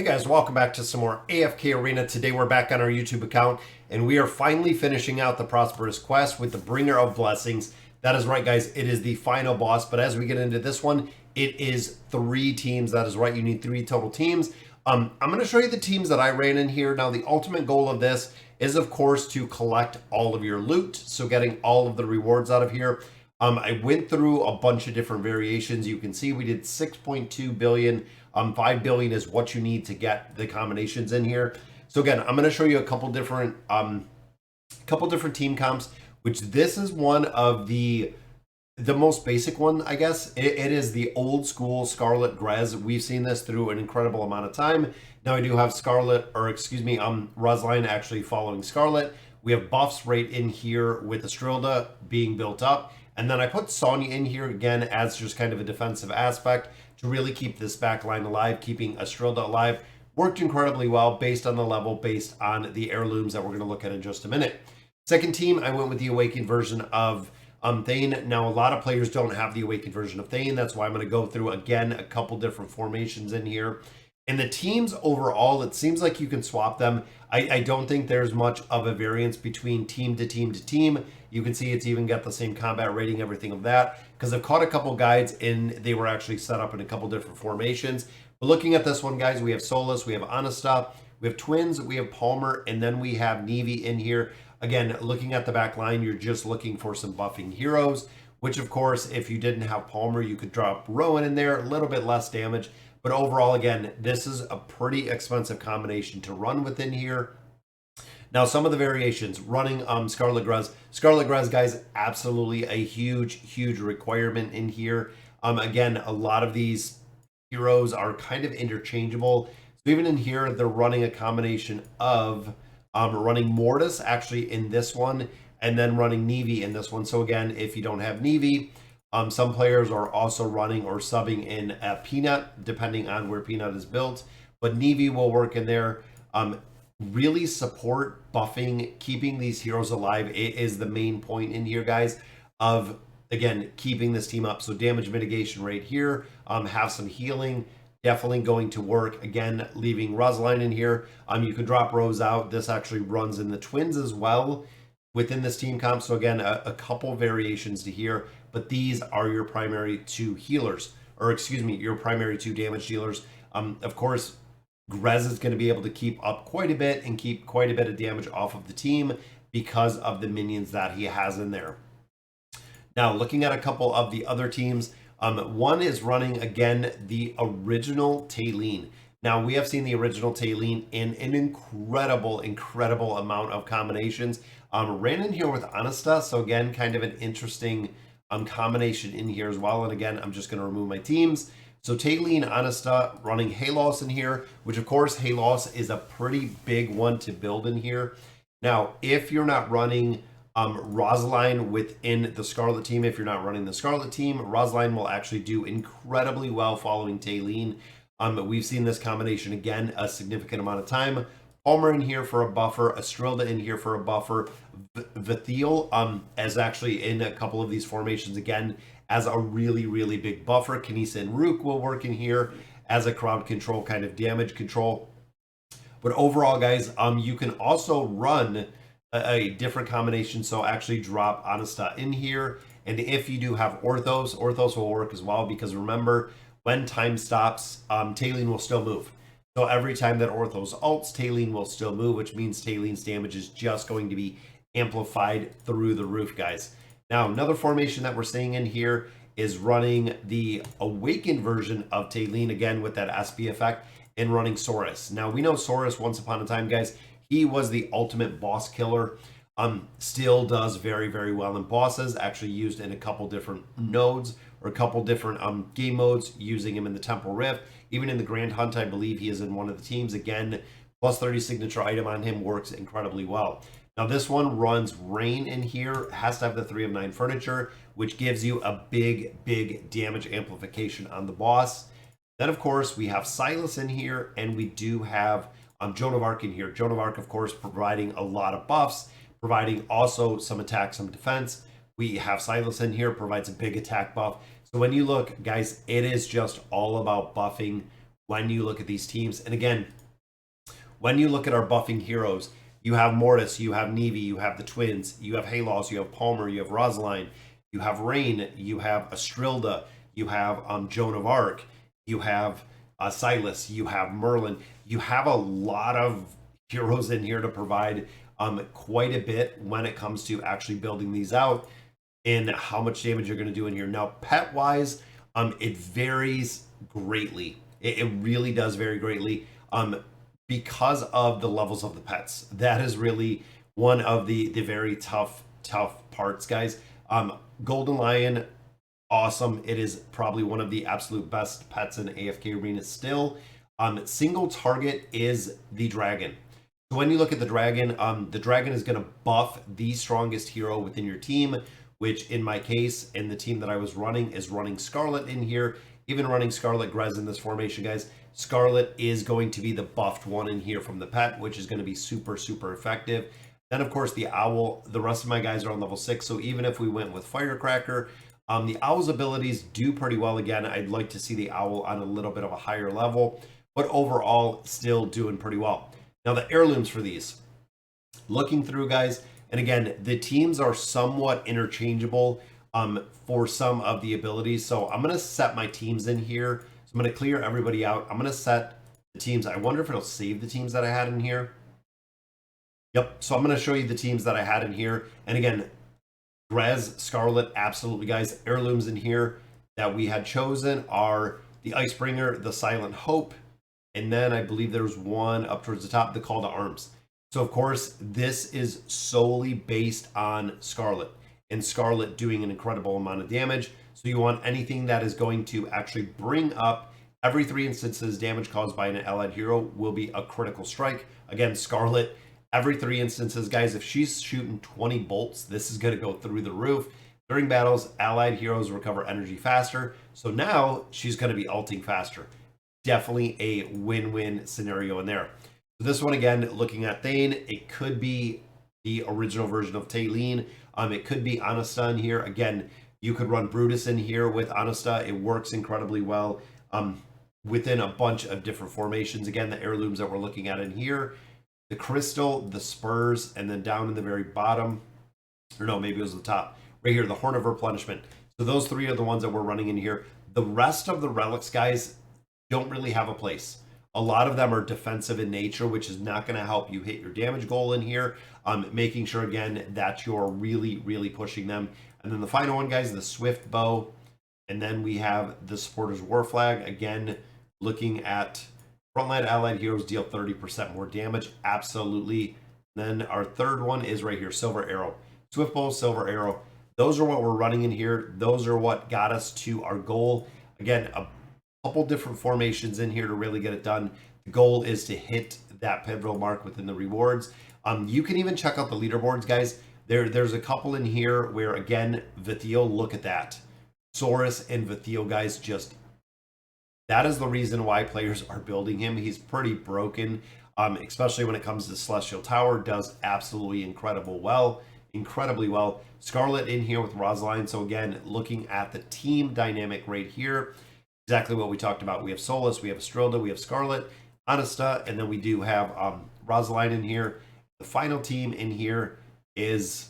Guys, welcome back to some more AFK Arena. Today we're back on our YouTube account and we are finally finishing out the Prosperous Quest with the Bringer of Blessings. That is right, guys, it is the final boss, but as we get into this one, it is 3 teams. That is right, you need 3 total teams. I'm going to show you the teams that I ran in here. Now the ultimate goal of this is of course to collect all of your loot, so getting all of the rewards out of here. I went through a bunch of different variations. You can see we did 6.2 billion. 5 billion is what you need to get the combinations in here. So again, I'm going to show you a couple different team comps, which this is one of the most basic one, I guess. It is the old school Scarlet Grez. We've seen this through an incredible amount of time. Now I do have Rosaline actually following Scarlet. We have buffs right in here with Estrilda being built up. And then I put Sonya in here again as just kind of a defensive aspect to really keep this back line alive, keeping Estrilda alive. Worked incredibly well based on the level, based on the heirlooms that we're going to look at in just a minute. Second team, I went with the awakened version of Thane. Now, a lot of players don't have the awakened version of Thane. That's why I'm going to go through, again, a couple different formations in here. And the teams overall, it seems like you can swap them. I don't think there's much of a variance between team to team to team. You can see it's even got the same combat rating, everything of that, because I've caught a couple guides and they were actually set up in a couple different formations. But looking at this one, guys, we have Solus, we have Anasta, we have Twins, we have Palmer, and then we have Nevi in here. Again, looking at the back line, you're just looking for some buffing heroes, which of course, if you didn't have Palmer, you could drop Rowan in there, a little bit less damage. But overall, again, this is a pretty expensive combination to run within here. Now, some of the variations, running Scarlet Grez. Scarlet Grez, guys, absolutely a huge requirement in here. Again, a lot of these heroes are kind of interchangeable. So even in here, they're running a combination of running Mortis, actually, in this one, and then running Nevi in this one. So again, if you don't have Nevi, some players are also running or subbing in a Peanut, depending on where Peanut is built. But Nevi will work in there. Really support buffing, keeping these heroes alive. It is the main point in here, guys, of, again, keeping this team up. So damage mitigation right here, have some healing, definitely going to work. Again, leaving Rosaline in here. You can drop Rose out. This actually runs in the Twins as well within this team comp. So again, a couple variations to here, but these are your primary 2 healers, or excuse me, your primary 2 damage dealers. Of course, Grez is going to be able to keep up quite a bit and keep quite a bit of damage off of the team because of the minions that he has in there. Now, looking at a couple of the other teams, one is running, again, the original Taylene. Now, we have seen the original Taylene in an incredible amount of combinations. Ran in here with Anasta, so again, kind of an interesting combination in here as well. And again, I'm just going to remove my teams. So Taylene, Anasta, running Halos in here, which of course Halos is a pretty big one to build in here. Now, if you're not running Rosaline within the Scarlet team, if you're not running the Scarlet team, Rosaline will actually do incredibly well following Taylene. We've seen this combination again a significant amount of time. Palmer in here for a buffer, Estrilda in here for a buffer, Vithiel as actually in a couple of these formations again as a really big buffer. Kanisa and Rook will work in here as a crowd control, kind of damage control. But overall, guys, you can also run a different combination. So actually drop Anasta in here. And if you do have Orthos will work as well, because remember, when time stops, Taylene will still move. So every time that Orthos ults, Taylene will still move, which means Taylene's damage is just going to be amplified through the roof, guys. Now, another formation that we're seeing in here is running the awakened version of Taylene, again with that SP effect, and running Saurus. Now, we know Saurus, once upon a time, guys, he was the ultimate boss killer. Still does very well in bosses, actually used in a couple different nodes or a couple different game modes, using him in the Temple Rift. Even in the Grand Hunt, I believe he is in one of the teams. Again, plus 30 signature item on him works incredibly well. Now this one runs Rain in here, has to have the 3 of 9 furniture, which gives you a big damage amplification on the boss. Then of course we have Silas in here, and we do have Joan of Arc in here. Joan of Arc, of course, providing a lot of buffs, providing also some attack, some defense. We have Silas in here, provides a big attack buff. So when you look, guys, it is just all about buffing when you look at these teams. And again, when you look at our buffing heroes, you have Mortis, you have Neve, you have the twins, you have Halos, you have Palmer, you have Rosaline, you have Rain, you have Astrilda, you have Joan of Arc, you have Silas, you have Merlin. You have a lot of heroes in here to provide quite a bit when it comes to actually building these out and how much damage you're going to do in here. Now, pet wise, it varies greatly. It really does vary greatly because of the levels of the pets. That is really one of the very tough parts, guys. Golden Lion, awesome. It is probably one of the absolute best pets in AFK Arena still. Single target is the dragon. So when you look at the dragon is going to buff the strongest hero within your team, which in my case, in the team that I was running, is running Scarlet in here. Even running Scarlet Grez in this formation, guys. Scarlet is going to be the buffed one in here from the pet, which is going to be super effective. Then, of course, the Owl. The rest of my guys are on level 6, so even if we went with Firecracker, the Owl's abilities do pretty well. Again, I'd like to see the Owl on a little bit of a higher level, but overall, still doing pretty well. Now, the heirlooms for these. Looking through, guys, and again, the teams are somewhat interchangeable for some of the abilities. So I'm going to set my teams in here. So I'm going to clear everybody out. I'm going to set the teams. I wonder if it'll save the teams that I had in here. Yep. So I'm going to show you the teams that I had in here. And again, Grez, Scarlet, absolutely, guys. Heirlooms in here that we had chosen are the Icebringer, the Silent Hope, and then I believe there's one up towards the top, the Call to Arms. So, of course, this is solely based on Scarlet, and Scarlet doing an incredible amount of damage. So you want anything that is going to actually bring up every 3 instances damage caused by an allied hero will be a critical strike. Again, Scarlet, every 3 instances, guys, if she's shooting 20 bolts, this is going to go through the roof. During battles, allied heroes recover energy faster. So now she's going to be ulting faster. Definitely a win-win scenario in there. So this one, again, looking at Thane, it could be the original version of Taylene. It could be Anasta in here. Again, you could run Brutus in here with Anasta. It works incredibly well within a bunch of different formations. Again, the heirlooms that we're looking at in here, the Crystal, the Spurs, and then down in the very bottom, or no, maybe it was the top, right here, the Horn of Replenishment. So those 3 are the ones that we're running in here. The rest of the relics, guys, don't really have a place. A lot of them are defensive in nature, which is not going to help you hit your damage goal in here. Making sure, again, that you're really pushing them. And then the final one, guys, the Swift Bow. And then we have the Supporter's War Flag. Again, looking at frontline allied heroes deal 30% more damage. Absolutely. Then our third one is right here, Silver Arrow. Swift Bow, Silver Arrow. Those are what we're running in here. Those are what got us to our goal. Again, a couple different formations in here to really get it done. The goal is to hit that pivotal mark within the rewards. You can even check out the leaderboards, guys. There's a couple in here where, again, Vithiel, look at that. Saurus and Vithiel, guys, just that is the reason why players are building him. He's pretty broken, especially when it comes to Celestial Tower. Does absolutely incredibly well. Scarlet in here with Rosaline. So again, looking at the team dynamic right here, exactly what we talked about. We have Solus, we have Astrilda, we have Scarlet, Anasta, and then we do have Rosaline in here. The final team in here is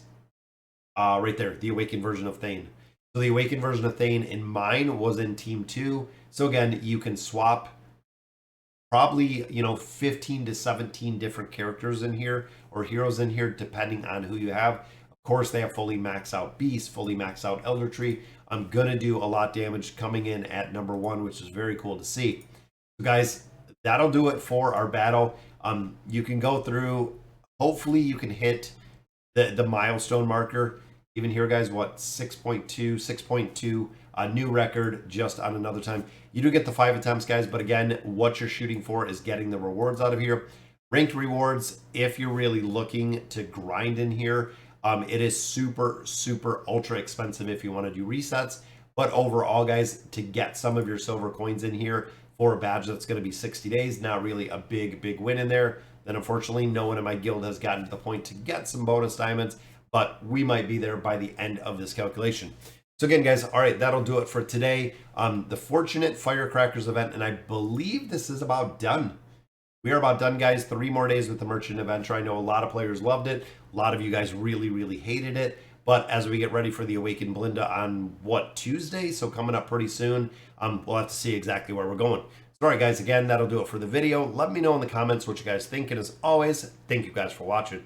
right there, the Awakened version of Thane. So the Awakened version of Thane in mine was in Team 2. So again, you can swap probably, 15 to 17 different characters in here or heroes in here, depending on who you have. Of course, they have fully maxed out Beast, fully maxed out Elder Tree. I'm going to do a lot of damage coming in at number 1, which is very cool to see. So guys, that'll do it for our battle. You can go through, hopefully you can hit the milestone marker. Even here, guys, what, 6.2, new record just on another time. You do get the 5 attempts, guys, but again, what you're shooting for is getting the rewards out of here. Ranked rewards, if you're really looking to grind in here, it is super ultra expensive if you want to do resets. But overall, guys, to get some of your silver coins in here for a badge that's going to be 60 days, not really a big win in there. Then unfortunately, no one in my guild has gotten to the point to get some bonus diamonds, but we might be there by the end of this calculation. So again, guys, all right, that'll do it for today. The Fortunate Firecrackers event, and I believe this is about done. We are about done, guys. 3 more days with the Merchant Adventure. I know a lot of players loved it. A lot of you guys really, really hated it. But as we get ready for the Awakened Belinda on, Tuesday? So coming up pretty soon, we'll have to see exactly where we're going. So, all right, guys, again, that'll do it for the video. Let me know in the comments what you guys think. And as always, thank you guys for watching.